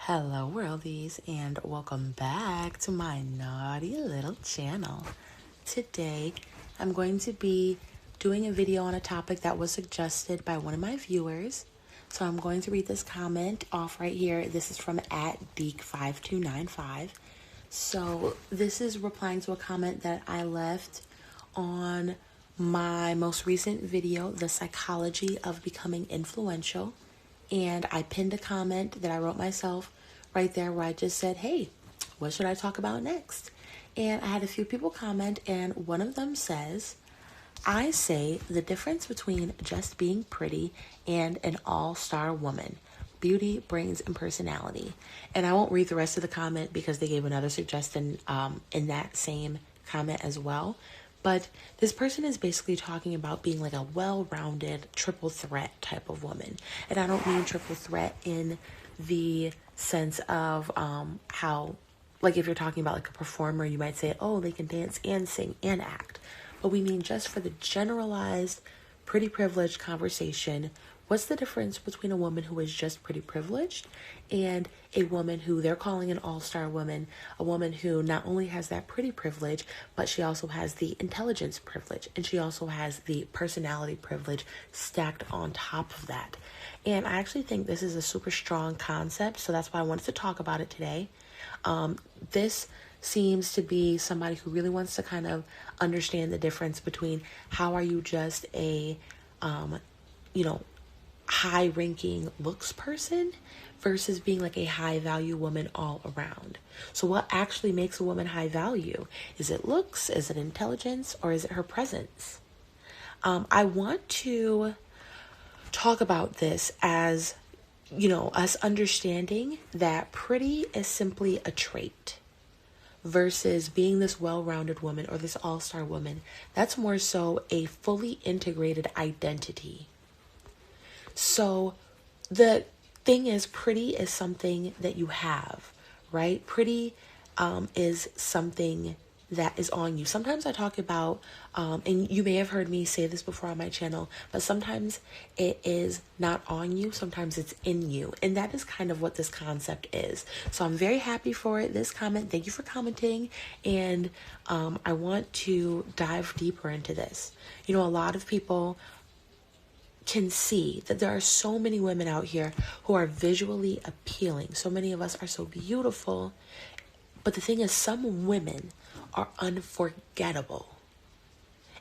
Hello worldies and welcome back to my naughty little channel. Today I'm going to be doing a video on a topic that was suggested by one of my viewers. So I'm going to read this comment off right here. This is from @Deek5295. So this is replying to a comment that I left on my most recent video, The Psychology of Becoming Influential. And I pinned a comment that I wrote myself right there where I just said, hey, what should I talk about next? And I had a few people comment, and one of them says, I say the difference between just being pretty and an all-star woman. Beauty, brains, and personality. And I won't read the rest of the comment because they gave another suggestion in that same comment as well. But this person is basically talking about being like a well-rounded triple threat type of woman. And I don't mean triple threat in the sense of how, like if you're talking about like a performer, you might say, oh, they can dance and sing and act. But we mean just for the generalized pretty privileged conversation. What's the difference between a woman who is just pretty privileged and a woman who they're calling an all-star woman, a woman who not only has that pretty privilege, but she also has the intelligence privilege, and she also has the personality privilege stacked on top of that. And I actually think this is a super strong concept, so that's why I wanted to talk about it today. This seems to be somebody who really wants to kind of understand the difference between how are you just a, high-ranking looks person versus being like a high-value woman all around. So what actually makes a woman high value? Is it looks? Is it intelligence? Or is it her presence? I want to talk about this as, us understanding that pretty is simply a trait versus being this well-rounded woman or this all-star woman. That's more so a fully integrated identity. So the thing is, pretty is something that you have, right? Pretty is something that is on you. Sometimes I talk about, and you may have heard me say this before on my channel, but sometimes it is not on you, sometimes it's in you. And that is kind of what this concept is. So I'm very happy for it, this comment. Thank you for commenting. And I want to dive deeper into this. A lot of people can see that there are so many women out here who are visually appealing. So many of us are so beautiful. But the thing is, some women are unforgettable.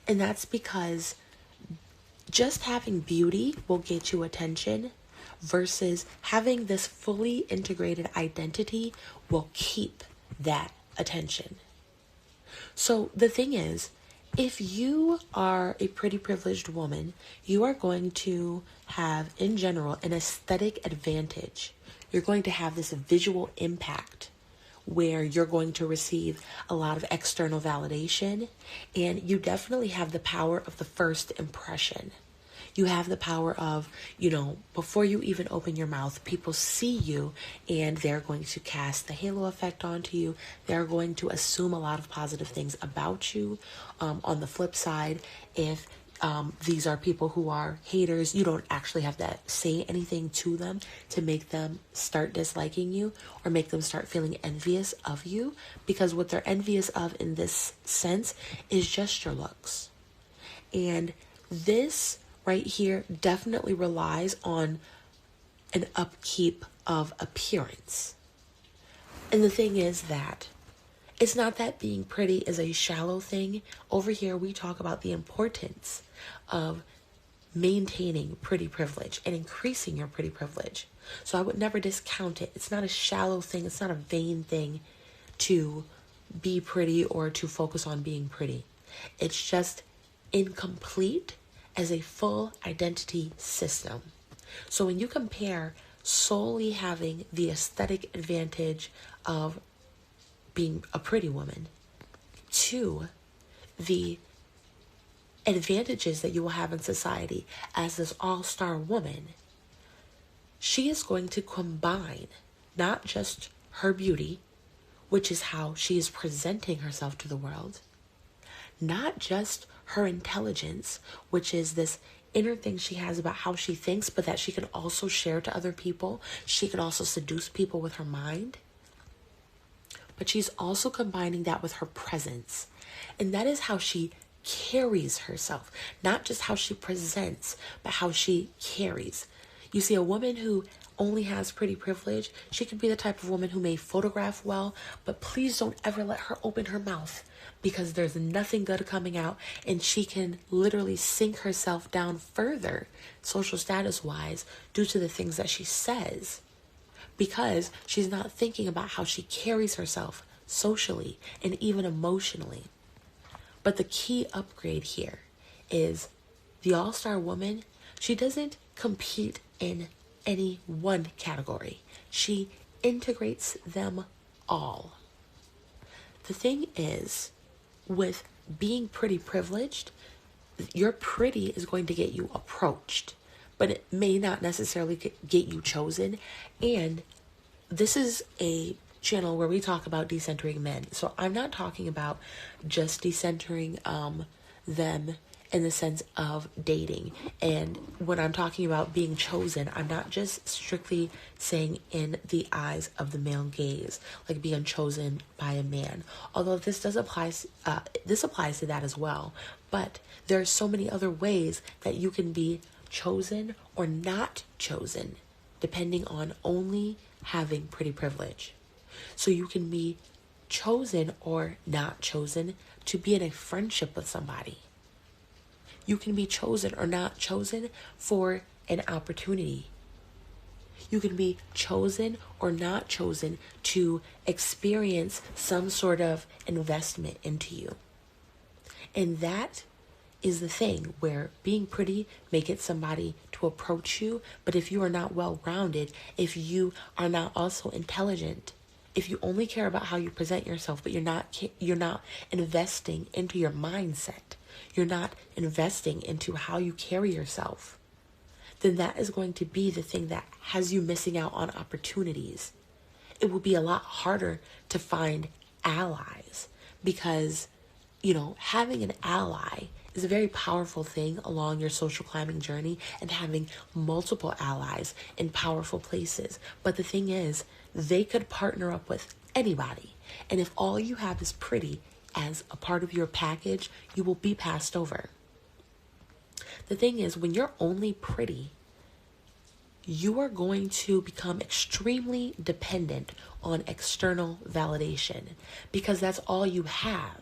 And that's because just having beauty will get you attention versus having this fully integrated identity will keep that attention. So the thing is, if you are a pretty privileged woman, you are going to have, in general, an aesthetic advantage. You're going to have this visual impact where you're going to receive a lot of external validation, and you definitely have the power of the first impression. You have the power of, before you even open your mouth, people see you and they're going to cast the halo effect onto you. They're going to assume a lot of positive things about you. On the flip side, if these are people who are haters, you don't actually have to say anything to them to make them start disliking you or make them start feeling envious of you, because what they're envious of in this sense is just your looks. And this right here definitely relies on an upkeep of appearance. And the thing is that it's not that being pretty is a shallow thing. Over here, we talk about the importance of maintaining pretty privilege and increasing your pretty privilege. So I would never discount it. It's not a shallow thing. It's not a vain thing to be pretty or to focus on being pretty. It's just incomplete as a full identity system. So when you compare solely having the aesthetic advantage of being a pretty woman to the advantages that you will have in society as this all-star woman, she is going to combine not just her beauty, which is how she is presenting herself to the world, not just her intelligence, which is this inner things she has about how she thinks, but that she can also share to other people. She can also seduce people with her mind. But she's also combining that with her presence. And that is how she carries herself. Not just how she presents, but how she carries. You see, a woman who only has pretty privilege, she could be the type of woman who may photograph well, but please don't ever let her open her mouth, because there's nothing good coming out, and she can literally sink herself down further, social status wise, due to the things that she says, because she's not thinking about how she carries herself socially and even emotionally. But the key upgrade here is the all-star woman. She doesn't compete in any one category. She integrates them all. The thing is, with being pretty privileged, your pretty is going to get you approached, but it may not necessarily get you chosen. And this is a channel where we talk about decentering men. So I'm not talking about just decentering them in the sense of dating. And when I'm talking about being chosen, I'm not just strictly saying in the eyes of the male gaze, like being chosen by a man. Although this applies to that as well. But there are so many other ways that you can be chosen or not chosen, depending on only having pretty privilege. So you can be chosen or not chosen to be in a friendship with somebody. You can be chosen or not chosen for an opportunity. You can be chosen or not chosen to experience some sort of investment into you. And that is the thing where being pretty may get somebody to approach you, but if you are not well-rounded, if you are not also intelligent, if you only care about how you present yourself, but you're not investing into your mindset, you're not investing into how you carry yourself, then that is going to be the thing that has you missing out on opportunities. It will be a lot harder to find allies because, having an ally is a very powerful thing along your social climbing journey, and having multiple allies in powerful places. But the thing is, they could partner up with anybody. And if all you have is pretty as a part of your package, you will be passed over. The thing is, when you're only pretty, you are going to become extremely dependent on external validation because that's all you have.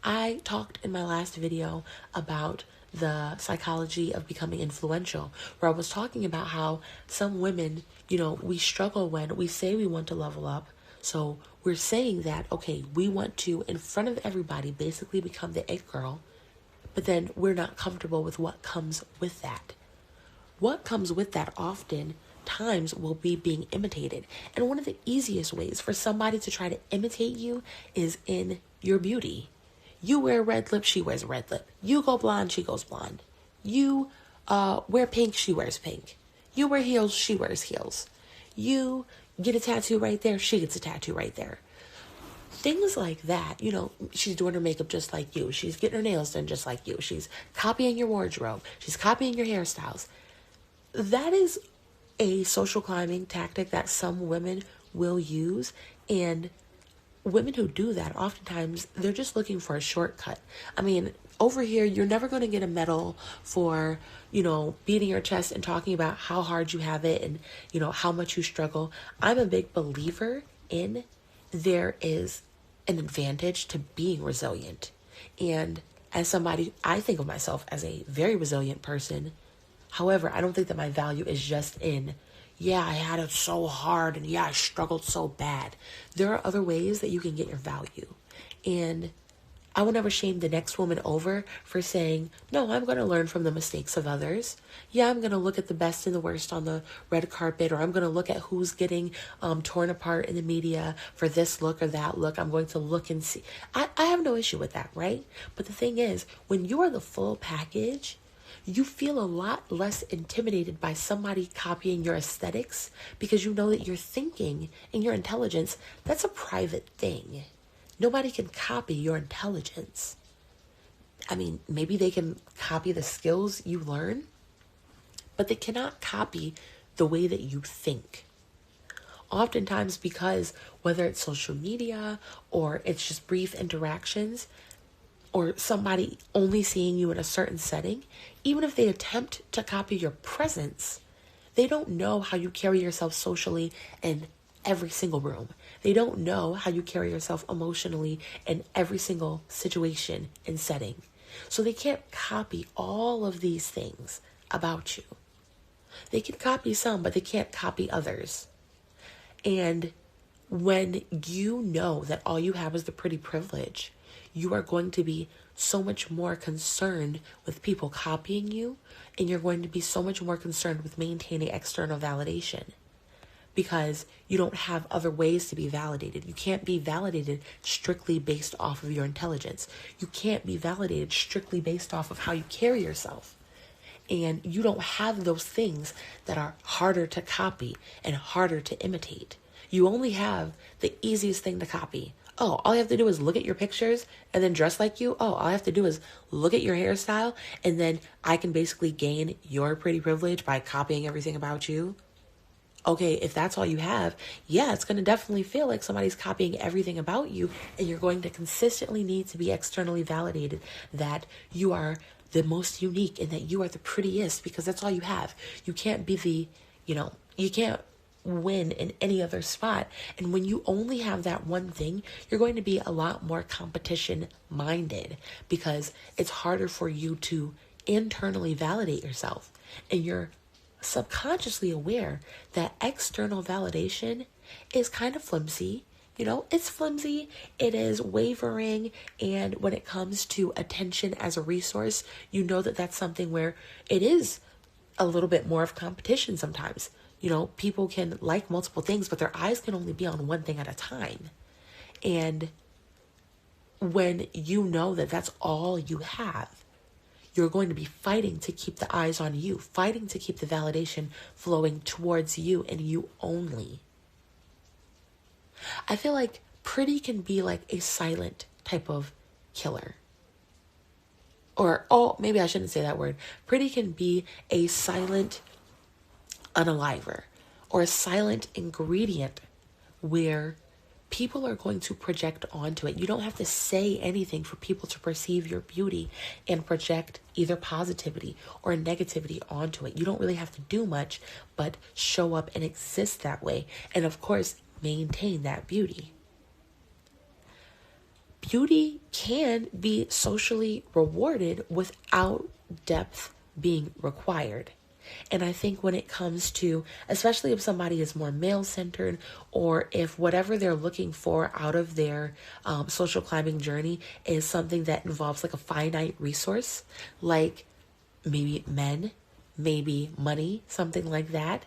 I talked in my last video about the psychology of becoming influential, where I was talking about how some women, we struggle when we say we want to level up. So we're saying that, okay, we want to, in front of everybody, basically become the it girl, but then we're not comfortable with what comes with that. What comes with that often times will be being imitated. And one of the easiest ways for somebody to try to imitate you is in your beauty. You wear red lip, she wears red lip. You go blonde, she goes blonde. You wear pink, she wears pink. You wear heels, she wears heels. You get a tattoo right there, she gets a tattoo right there. Things like that, she's doing her makeup just like you. She's getting her nails done just like you. She's copying your wardrobe. She's copying your hairstyles. That is a social climbing tactic that some women will use, and women who do that, oftentimes, they're just looking for a shortcut. I mean, over here, you're never going to get a medal for, beating your chest and talking about how hard you have it and, how much you struggle. I'm a big believer in there is an advantage to being resilient. And as somebody, I think of myself as a very resilient person. However, I don't think that my value is just in, I had it so hard and I struggled so bad. There are other ways that you can get your value. And I will never shame the next woman over for saying, no, I'm going to learn from the mistakes of others. I'm going to look at the best and the worst on the red carpet, or I'm going to look at who's getting torn apart in the media for this look or that look. I'm going to look and see. I have no issue with that, right? But the thing is, when you are the full package, you feel a lot less intimidated by somebody copying your aesthetics because you know that your thinking and your intelligence, that's a private thing. Nobody can copy your intelligence. I mean, maybe they can copy the skills you learn, but they cannot copy the way that you think. Oftentimes, because whether it's social media or it's just brief interactions or somebody only seeing you in a certain setting, even if they attempt to copy your presence, they don't know how you carry yourself socially in every single room. They don't know how you carry yourself emotionally in every single situation and setting. So they can't copy all of these things about you. They can copy some, but they can't copy others. And when you know that all you have is the pretty privilege, you are going to be so much more concerned with people copying you, and you're going to be so much more concerned with maintaining external validation because you don't have other ways to be validated. You can't be validated strictly based off of your intelligence. You can't be validated strictly based off of how you carry yourself. And you don't have those things that are harder to copy and harder to imitate. You only have the easiest thing to copy. Oh, all you have to do is look at your pictures and then dress like you. Oh, all I have to do is look at your hairstyle and then I can basically gain your pretty privilege by copying everything about you. Okay, if that's all you have, yeah, it's going to definitely feel like somebody's copying everything about you, and you're going to consistently need to be externally validated that you are the most unique and that you are the prettiest because that's all you have. You can't be you can't win in any other spot. And when you only have that one thing, you're going to be a lot more competition minded because it's harder for you to internally validate yourself. And you're subconsciously aware that external validation is kind of flimsy. It's flimsy, it is wavering, and when it comes to attention as a resource, you know that that's something where it is a little bit more of competition sometimes. People can like multiple things, but their eyes can only be on one thing at a time. And when you know that that's all you have, you're going to be fighting to keep the eyes on you, fighting to keep the validation flowing towards you and you only. I feel like pretty can be like a silent type of killer. Maybe I shouldn't say that word. Pretty can be a silent unaliver or a silent ingredient where people are going to project onto it. You don't have to say anything for people to perceive your beauty and project either positivity or negativity onto it. You don't really have to do much but show up and exist that way. And of course, maintain that beauty. Beauty can be socially rewarded without depth being required. And I think when it comes to, especially if somebody is more male-centered, or if whatever they're looking for out of their social climbing journey is something that involves like a finite resource, like maybe men, maybe money, something like that,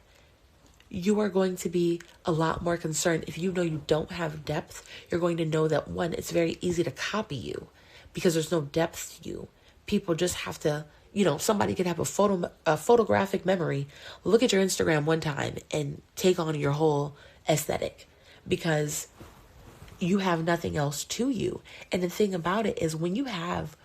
you are going to be a lot more concerned. If you know you don't have depth, you're going to know that, one, it's very easy to copy you because there's no depth to you. People just have to, somebody could have a photographic memory, look at your Instagram one time and take on your whole aesthetic because you have nothing else to you. And the thing about it is when you have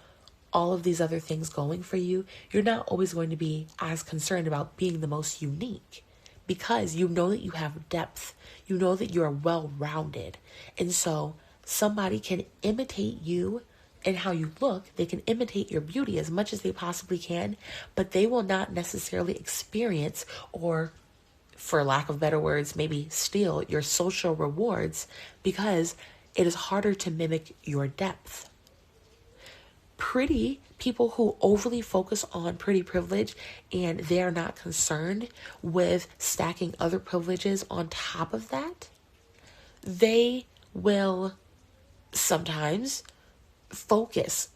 all of these other things going for you, you're not always going to be as concerned about being the most unique because you know that you have depth. You know that you are well-rounded. And so somebody can imitate you and how you look. They can imitate your beauty as much as they possibly can, but they will not necessarily experience or, for lack of better words, maybe steal your social rewards because it is harder to mimic your depth. Pretty people who overly focus on pretty privilege and they are not concerned with stacking other privileges on top of that, they will sometimes focus,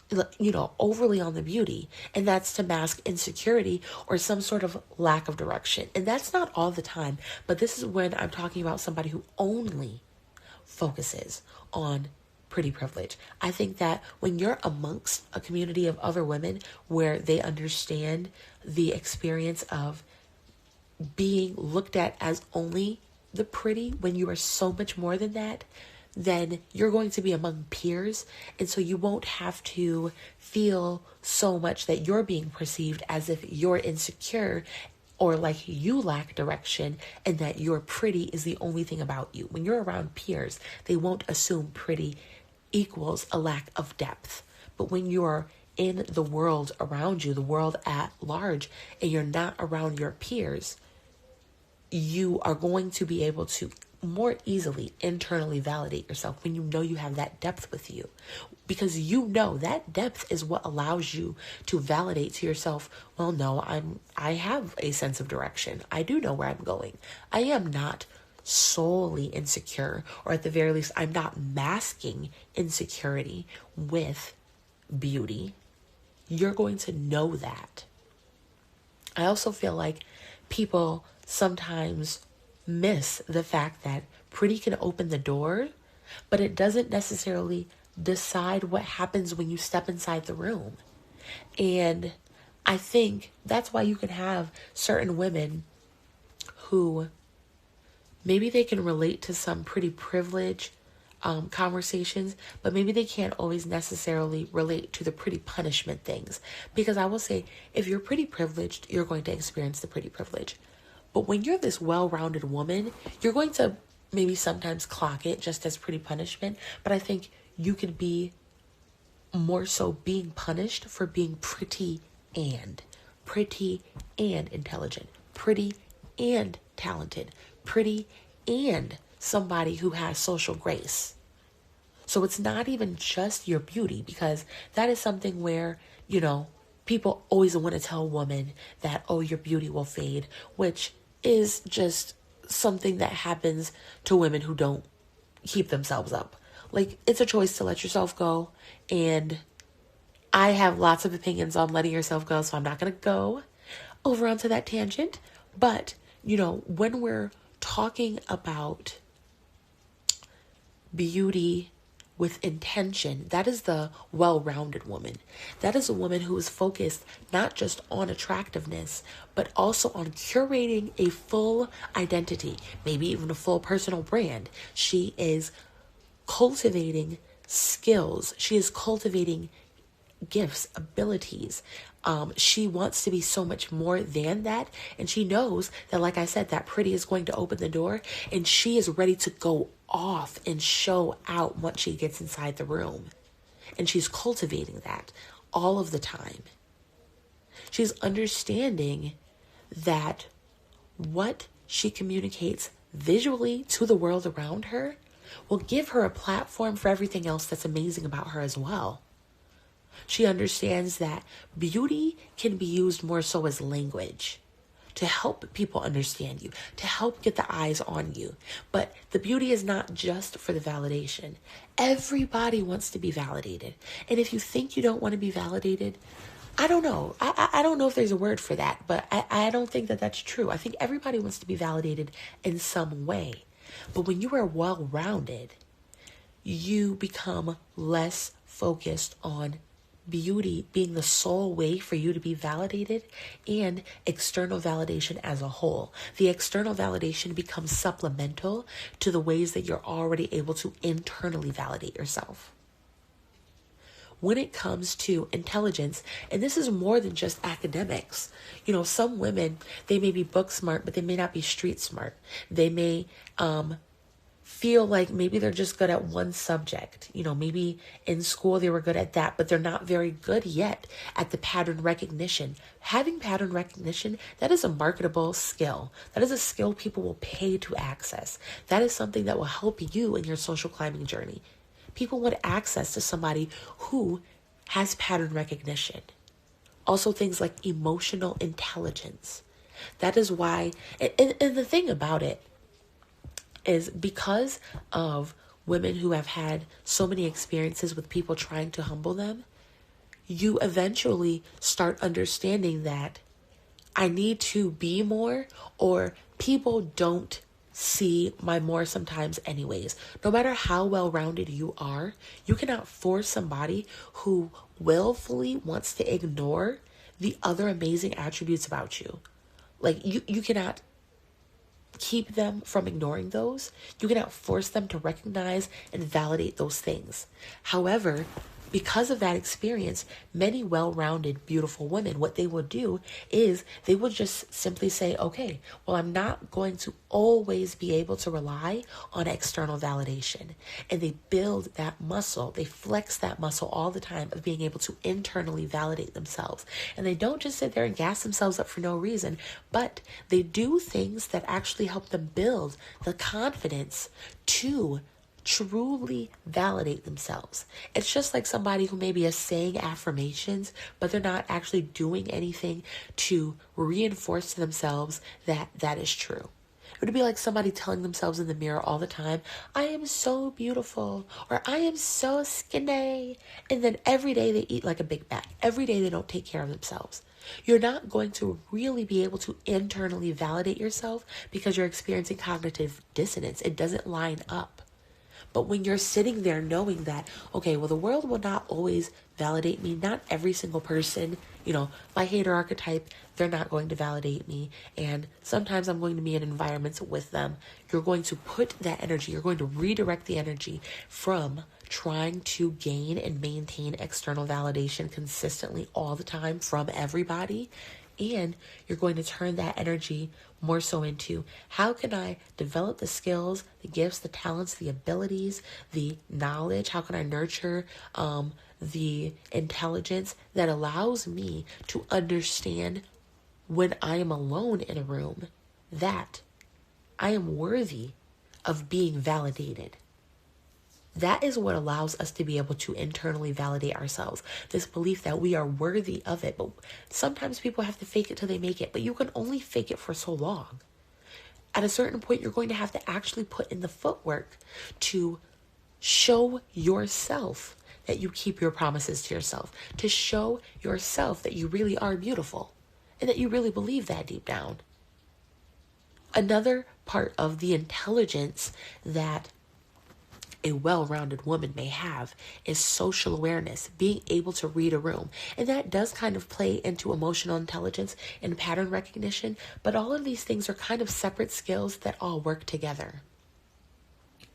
overly on the beauty, and that's to mask insecurity or some sort of lack of direction. And that's not all the time, but this is when I'm talking about somebody who only focuses on pretty privilege. I think that when you're amongst a community of other women where they understand the experience of being looked at as only the pretty when you are so much more than that, then you're going to be among peers. And so you won't have to feel so much that you're being perceived as if you're insecure or like you lack direction and that you're pretty is the only thing about you. When you're around peers, they won't assume pretty equals a lack of depth. But when you're in the world around you, the world at large, and you're not around your peers, you are going to be able to more easily internally validate yourself when you know you have that depth with you. Because you know that depth is what allows you to validate to yourself, well, no, I have a sense of direction. I do know where I'm going. I am not solely insecure, or at the very least, I'm not masking insecurity with beauty. You're going to know that. I also feel like people sometimes miss the fact that pretty can open the door, but it doesn't necessarily decide what happens when you step inside the room. And I think that's why you can have certain women who maybe they can relate to some pretty privilege conversations, but maybe they can't always necessarily relate to the pretty punishment things. Because I will say, if you're pretty privileged, you're going to experience the pretty privilege. But when you're this well-rounded woman, you're going to maybe sometimes clock it just as pretty punishment. But I think you could be more so being punished for being pretty and intelligent, pretty and talented, pretty and somebody who has social grace. So it's not even just your beauty, because that is something where, people always want to tell women that, oh, your beauty will fade, which is just something that happens to women who don't keep themselves up. Like, it's a choice to let yourself go. And I have lots of opinions on letting yourself go, so I'm not going to go over onto that tangent. But, when we're talking about beauty with intention, that is the well-rounded woman. That is a woman who is focused not just on attractiveness, but also on curating a full identity, maybe even a full personal brand. She is cultivating skills. She is cultivating gifts, abilities. She wants to be so much more than that. And she knows that, like I said, that pretty is going to open the door, and she is ready to go off and show out once she gets inside the room. And she's cultivating that all of the time. She's understanding that what she communicates visually to the world around her will give her a platform for everything else that's amazing about her as well. She understands that beauty can be used more so as language to help people understand you, to help get the eyes on you. But the beauty is not just for the validation. Everybody wants to be validated. And if you think you don't want to be validated, I don't know. I don't know if there's a word for that, but I don't think that that's true. I think everybody wants to be validated in some way. But when you are well-rounded, you become less focused on beauty being the sole way for you to be validated and external validation as a whole. The external validation becomes supplemental to the ways that you're already able to internally validate yourself. When it comes to intelligence, and this is more than just academics, some women, they may be book smart, but they may not be street smart. They may feel like maybe they're just good at one subject. Maybe in school they were good at that, but they're not very good yet at the pattern recognition. Having pattern recognition, that is a marketable skill. That is a skill people will pay to access. That is something that will help you in your social climbing journey. People want access to somebody who has pattern recognition. Also things like emotional intelligence. That is why, and the thing about it is, because of women who have had so many experiences with people trying to humble them, you eventually start understanding that I need to be more, or people don't see my more sometimes anyways. No matter how well-rounded you are, you cannot force somebody who willfully wants to ignore the other amazing attributes about you. Like, you cannot keep them from ignoring those. You cannot force them to recognize and validate those things. However, because of that experience, many well-rounded, beautiful women, what they will do is they will just simply say, okay, well, I'm not going to always be able to rely on external validation. And they build that muscle. They flex that muscle all the time of being able to internally validate themselves. And they don't just sit there and gas themselves up for no reason, but they do things that actually help them build the confidence to truly validate themselves. It's just like somebody who maybe is saying affirmations, but they're not actually doing anything to reinforce to themselves that that is true. It would be like somebody telling themselves in the mirror all the time, I am so beautiful, or I am so skinny. And then every day they eat like a Big Mac. Every day they don't take care of themselves. You're not going to really be able to internally validate yourself because you're experiencing cognitive dissonance. It doesn't line up. But when you're sitting there knowing that, okay, well, the world will not always validate me. Not every single person, my hater archetype, they're not going to validate me. And sometimes I'm going to be in environments with them. You're going to put that energy, you're going to redirect the energy from trying to gain and maintain external validation consistently all the time from everybody. And you're going to turn that energy more so into, how can I develop the skills, the gifts, the talents, the abilities, the knowledge? How can I nurture the intelligence that allows me to understand when I am alone in a room that I am worthy of being validated? That is what allows us to be able to internally validate ourselves. This belief that we are worthy of it. But sometimes people have to fake it till they make it. But you can only fake it for so long. At a certain point, you're going to have to actually put in the footwork to show yourself that you keep your promises to yourself. To show yourself that you really are beautiful. And that you really believe that deep down. Another part of the intelligence that a well-rounded woman may have is social awareness, being able to read a room. And that does kind of play into emotional intelligence and pattern recognition, but all of these things are kind of separate skills that all work together.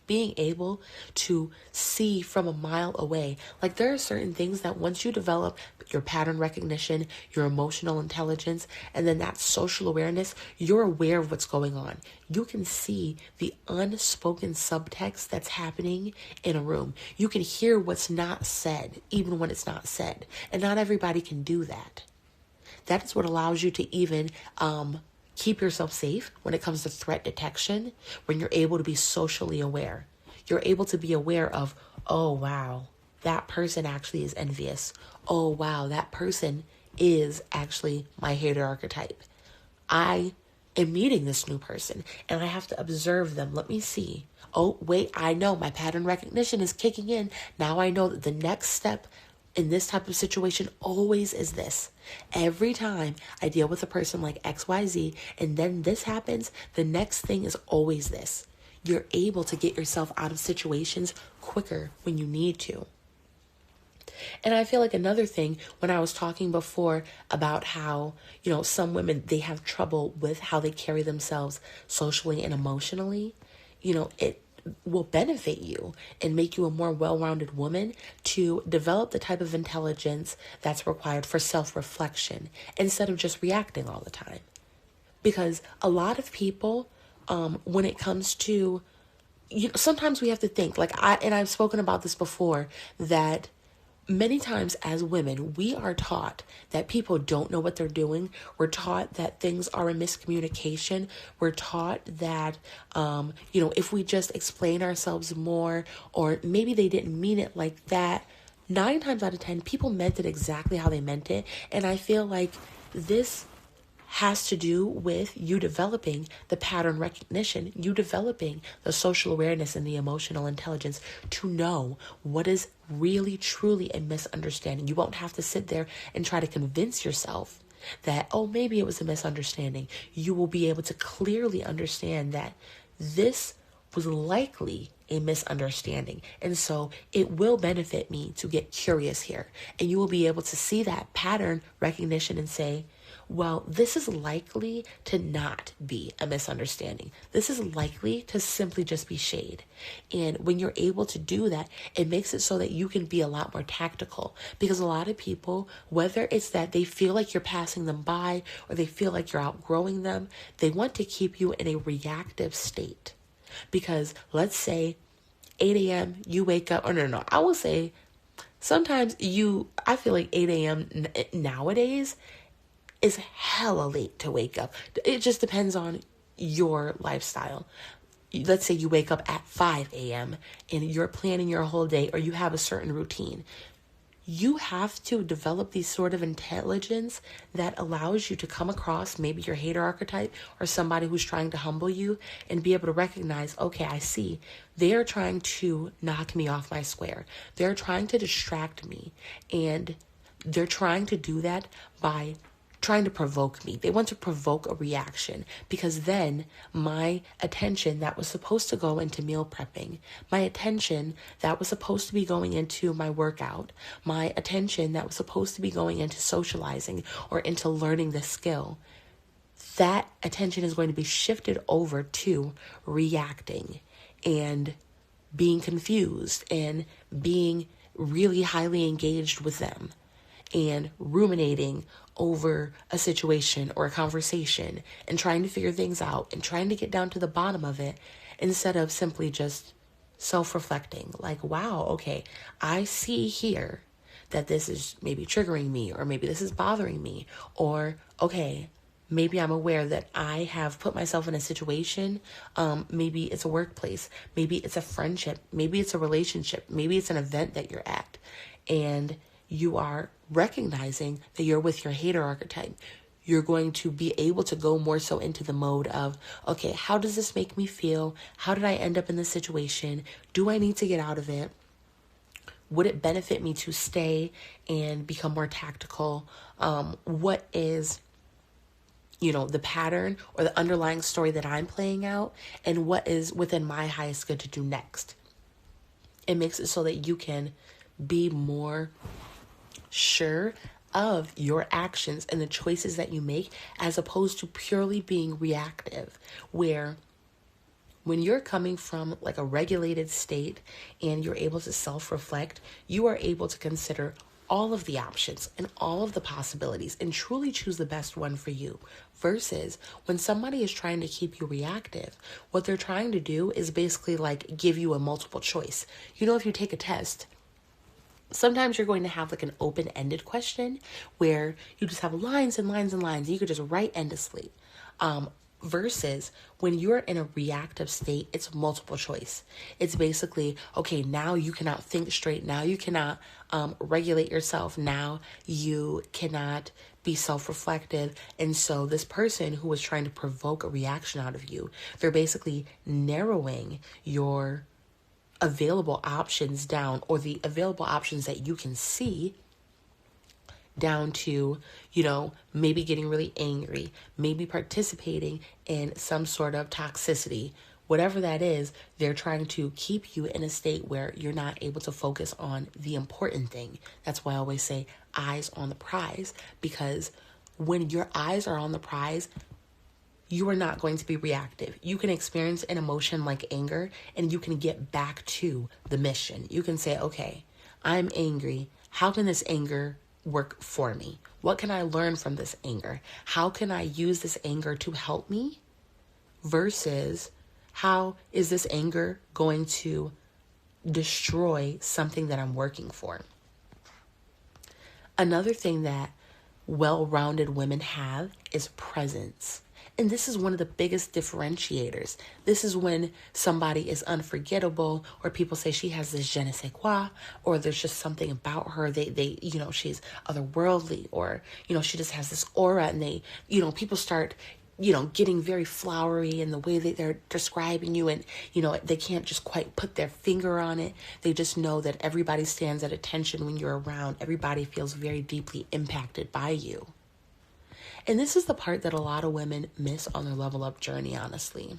Being able to see from a mile away. Like there are certain things that once you develop your pattern recognition, your emotional intelligence, and then that social awareness, you're aware of what's going on. You can see the unspoken subtext that's happening in a room. You can hear what's not said, even when it's not said. And not everybody can do that. That is what allows you to even keep yourself safe when it comes to threat detection, when you're able to be socially aware. You're able to be aware of, oh, wow, that person actually is envious. Oh, wow, that person is actually my hater archetype. I am meeting this new person and I have to observe them. Let me see. Oh, wait, I know my pattern recognition is kicking in. Now I know that the next step in this type of situation always is this. Every time I deal with a person like XYZ and then this happens, the next thing is always this. You're able to get yourself out of situations quicker when you need to. And I feel like another thing, when I was talking before about how, some women, they have trouble with how they carry themselves socially and emotionally, it will benefit you and make you a more well-rounded woman to develop the type of intelligence that's required for self-reflection instead of just reacting all the time. Because a lot of people, when it comes to, sometimes we have to think, I've spoken about this before, that many times as women, we are taught that people don't know what they're doing. We're taught that things are a miscommunication. We're taught that, if we just explain ourselves more, or maybe they didn't mean it like that, 9 times out of 10, people meant it exactly how they meant it. And I feel like this has to do with you developing the pattern recognition, you developing the social awareness and the emotional intelligence to know what is really, truly a misunderstanding. You won't have to sit there and try to convince yourself that, oh, maybe it was a misunderstanding. You will be able to clearly understand that this was likely a misunderstanding. And so it will benefit me to get curious here. And you will be able to see that pattern recognition and say, Well, this is likely to not be a misunderstanding. This is likely to simply just be shade. And when you're able to do that, it makes it so that you can be a lot more tactical. Because a lot of people, whether it's that they feel like you're passing them by or they feel like you're outgrowing them, they want to keep you in a reactive state. Because let's say 8 a.m. you wake up, or no, I will say sometimes I feel like 8 a.m. nowadays is hella late to wake up. It just depends on your lifestyle. Let's say you wake up at 5 a.m. and you're planning your whole day, or you have a certain routine. You have to develop these sort of intelligence that allows you to come across maybe your hater archetype or somebody who's trying to humble you, and be able to recognize, okay, I see they are trying to knock me off my square. They're trying to distract me, and they're trying to do that by trying to provoke me. They want to provoke a reaction, because then my attention that was supposed to go into meal prepping, my attention that was supposed to be going into my workout, my attention that was supposed to be going into socializing or into learning the skill, that attention is going to be shifted over to reacting and being confused and being really highly engaged with them and ruminating over a situation or a conversation and trying to figure things out and trying to get down to the bottom of it, instead of simply just self-reflecting. Like, wow, okay, I see here that this is maybe triggering me, or maybe this is bothering me, or okay, maybe I'm aware that I have put myself in a situation. Maybe it's a workplace, maybe it's a friendship, maybe it's a relationship, maybe it's an event that you're at, and you are recognizing that you're with your hater archetype. You're going to be able to go more so into the mode of, okay, how does this make me feel? How did I end up in this situation? Do I need to get out of it? Would it benefit me to stay and become more tactical? What is, the pattern or the underlying story that I'm playing out, and what is within my highest good to do next? It makes it so that you can be more sure of your actions and the choices that you make, as opposed to purely being reactive, where when you're coming from like a regulated state and you're able to self-reflect, you are able to consider all of the options and all of the possibilities and truly choose the best one for you. Versus when somebody is trying to keep you reactive, what they're trying to do is basically like give you a multiple choice. If you take a test, sometimes you're going to have like an open-ended question where you just have lines and lines and lines, and you could just write endlessly. Versus when you're in a reactive state, it's multiple choice. It's basically, okay, now you cannot think straight. Now you cannot regulate yourself. Now you cannot be self-reflective. And so this person who was trying to provoke a reaction out of you, they're basically narrowing your available options down, or the available options that you can see down to, maybe getting really angry, maybe participating in some sort of toxicity. Whatever that is, they're trying to keep you in a state where you're not able to focus on the important thing. That's why I always say eyes on the prize, because when your eyes are on the prize, you are not going to be reactive. You can experience an emotion like anger, and you can get back to the mission. You can say, okay, I'm angry. How can this anger work for me? What can I learn from this anger? How can I use this anger to help me? Versus, how is this anger going to destroy something that I'm working for? Another thing that well-rounded women have is presence. And this is one of the biggest differentiators. This is when somebody is unforgettable, or people say she has this je ne sais quoi, or there's just something about her. They she's otherworldly, or, she just has this aura, and they, people start, getting very flowery in the way that they're describing you, and, they can't just quite put their finger on it. They just know that everybody stands at attention when you're around. Everybody feels very deeply impacted by you. And this is the part that a lot of women miss on their level up journey, honestly.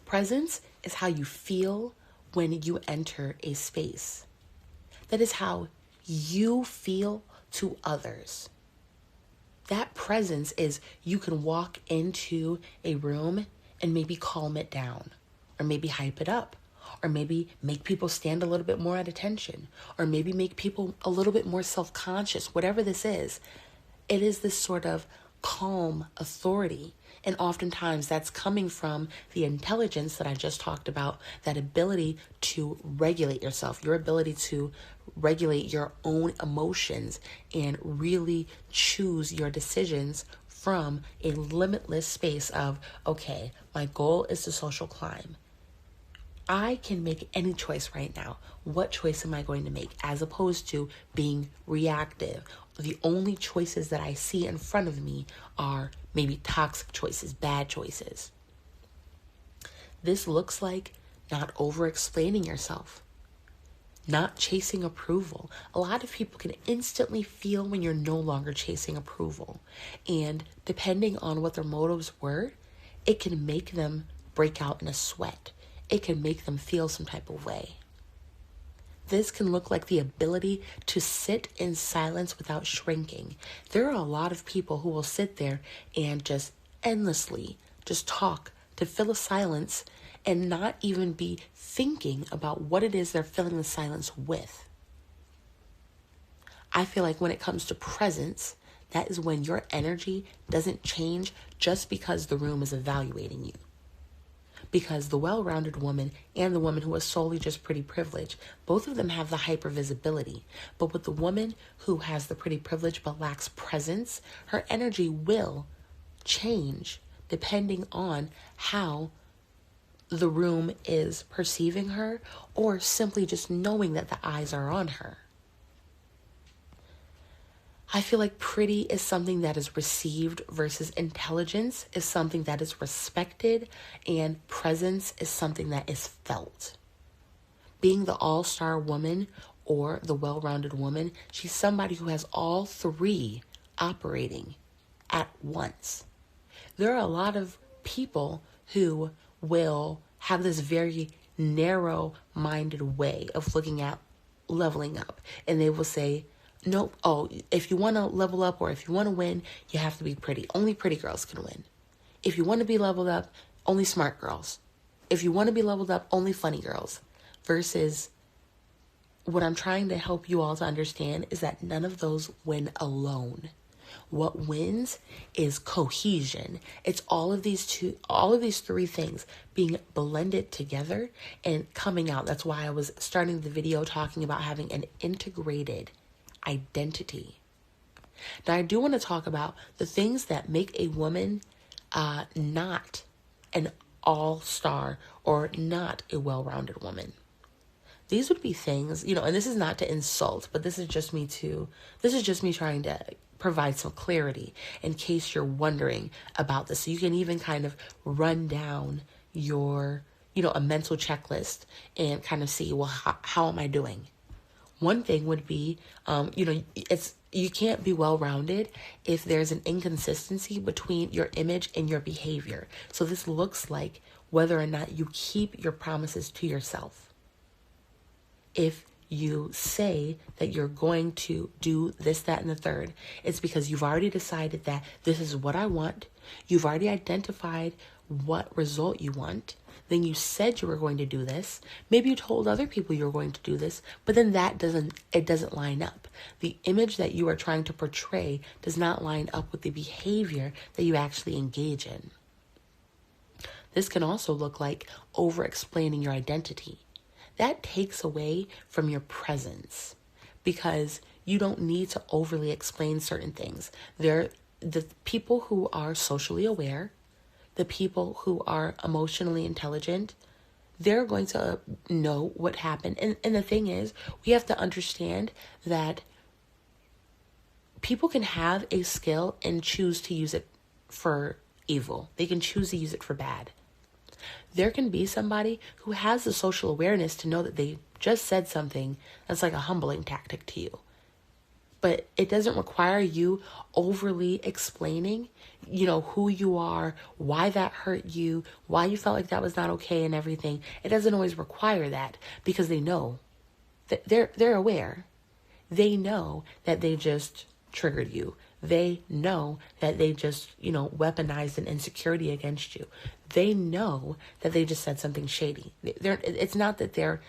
Presence is how you feel when you enter a space. That is how you feel to others. That presence is you can walk into a room and maybe calm it down, or maybe hype it up, or maybe make people stand a little bit more at attention, or maybe make people a little bit more self-conscious. Whatever this is, it is this sort of calm authority. And oftentimes that's coming from the intelligence that I just talked about, that ability to regulate yourself, your ability to regulate your own emotions and really choose your decisions from a limitless space of, okay, my goal is to social climb. I can make any choice right now. What choice am I going to make? As opposed to being reactive. The only choices that I see in front of me are maybe toxic choices, bad choices. This looks like not over-explaining yourself, not chasing approval. A lot of people can instantly feel when you're no longer chasing approval. And depending on what their motives were, it can make them break out in a sweat. It can make them feel some type of way. This can look like the ability to sit in silence without shrinking. There are a lot of people who will sit there and just endlessly just talk to fill a silence and not even be thinking about what it is they're filling the silence with. I feel like when it comes to presence, that is when your energy doesn't change just because the room is evaluating you. Because the well-rounded woman and the woman who is solely just pretty privilege, both of them have the hypervisibility. But with the woman who has the pretty privilege but lacks presence, her energy will change depending on how the room is perceiving her, or simply just knowing that the eyes are on her. I feel like pretty is something that is received versus intelligence is something that is respected, and presence is something that is felt. Being the all-star woman or the well-rounded woman, she's somebody who has all three operating at once. There are a lot of people who will have this very narrow-minded way of looking at leveling up, and they will say, nope, if you want to level up or if you want to win, you have to be pretty. Only pretty girls can win. If you want to be leveled up, only smart girls. If you want to be leveled up, only funny girls. Versus what I'm trying to help you all to understand is that none of those win alone. What wins is cohesion. It's all of these three things being blended together and coming out. That's why I was starting the video talking about having an integrated identity. Now, I do want to talk about the things that make a woman not an all-star or not a well-rounded woman. These would be things, and this is not to insult, but this is just me trying to provide some clarity in case you're wondering about this. So you can even kind of run down your, a mental checklist and kind of see, well, how am I doing? One thing would be, you can't be well-rounded if there's an inconsistency between your image and your behavior. So this looks like whether or not you keep your promises to yourself. If you say that you're going to do this, that, and the third, it's because you've already decided that this is what I want. You've already identified what result you want. Then you said you were going to do this. Maybe you told other people you were going to do this, but then it doesn't line up. The image that you are trying to portray does not line up with the behavior that you actually engage in. This can also look like over-explaining your identity. That takes away from your presence because you don't need to overly explain certain things. The people who are socially aware, the people who are emotionally intelligent, they're going to know what happened. And the thing is, we have to understand that people can have a skill and choose to use it for evil. They can choose to use it for bad. There can be somebody who has the social awareness to know that they just said something that's like a humbling tactic to you. But it doesn't require you overly explaining, who you are, why that hurt you, why you felt like that was not okay and everything. It doesn't always require that because they know that they're aware. They know that they just triggered you. They know that they just, weaponized an insecurity against you. They know that they just said something shady. It's not that they're,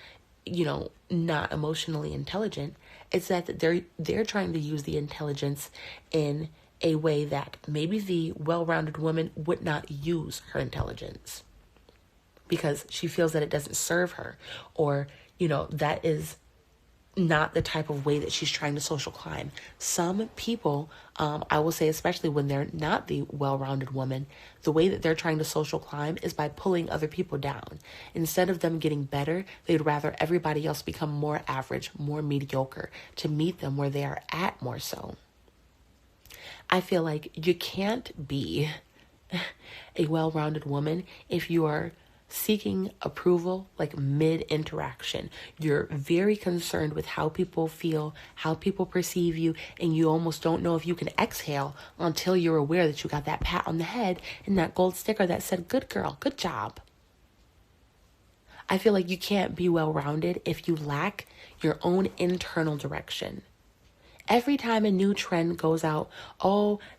not emotionally intelligent. It's that they're trying to use the intelligence in a way that maybe the well-rounded woman would not use her intelligence because she feels that it doesn't serve her, or, that is not the type of way that she's trying to social climb. Some people, I will say, especially when they're not the well-rounded woman, the way that they're trying to social climb is by pulling other people down. Instead of them getting better, they'd rather everybody else become more average, more mediocre, to meet them where they are at more so. I feel like you can't be a well-rounded woman if you are seeking approval like mid-interaction. You're very concerned with how people feel, how people perceive you, and you almost don't know if you can exhale until you're aware that you got that pat on the head and that gold sticker that said, "Good girl, good job." I feel like you can't be well-rounded if you lack your own internal direction. Every time a new trend goes out,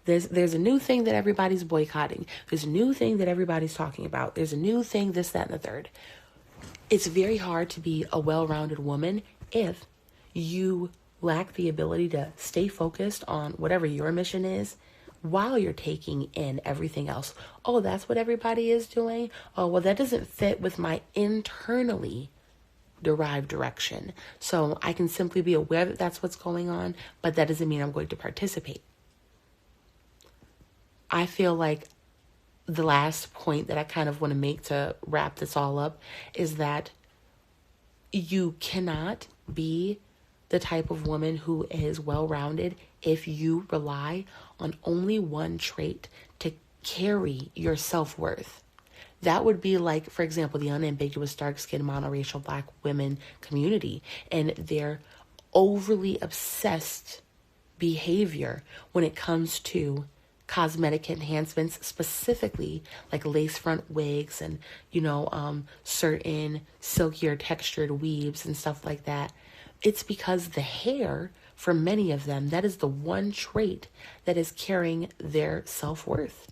there's a new thing that everybody's boycotting. There's a new thing that everybody's talking about. There's a new thing, this, that, and the third. It's very hard to be a well-rounded woman if you lack the ability to stay focused on whatever your mission is while you're taking in everything else. Oh, that's what everybody is doing? Oh, well, that doesn't fit with my internally derived direction. So I can simply be aware that that's what's going on, but that doesn't mean I'm going to participate. I feel like the last point that I kind of want to make to wrap this all up is that you cannot be the type of woman who is well-rounded if you rely on only one trait to carry your self-worth. That would be like, for example, the unambiguous dark-skinned monoracial Black women community and their overly obsessed behavior when it comes to cosmetic enhancements, specifically like lace front wigs and, certain silkier textured weaves and stuff like that. It's because the hair, for many of them, that is the one trait that is carrying their self-worth.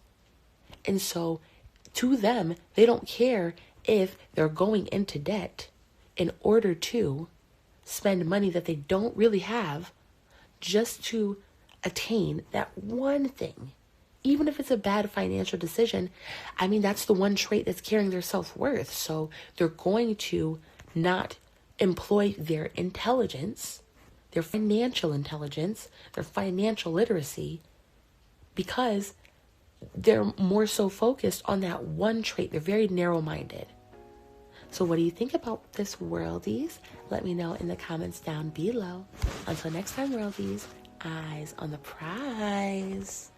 And so to them, they don't care if they're going into debt in order to spend money that they don't really have just to attain that one thing. Even if it's a bad financial decision, that's the one trait that's carrying their self-worth. So they're going to not employ their intelligence, their financial intelligence, their financial literacy, because they're more so focused on that one trait. They're very narrow-minded. So what do you think about this, worldies? Let me know in the comments down below. Until next time, worldies, eyes on the prize.